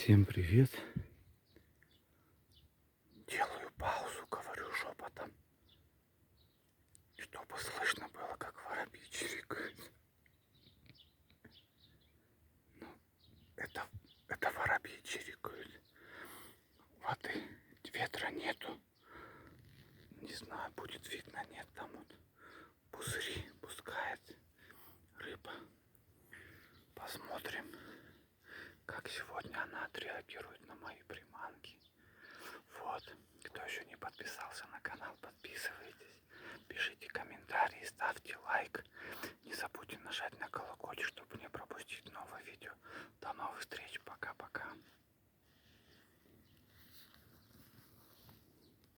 Всем привет. Делаю паузу, говорю шепотом, чтобы слышно было, как воробьи чирикают. Ну, это воробьи чирикают. Воды, ветра нету. Не знаю, будет видно, нет. Там вот пузыри пускает рыба. Посмотрим, как сегодня она отреагирует на мои приманки. Вот, кто еще не подписался на канал, подписывайтесь, пишите комментарии, ставьте лайк. Не забудьте нажать на колокольчик, чтобы не пропустить новые видео. До новых встреч, пока.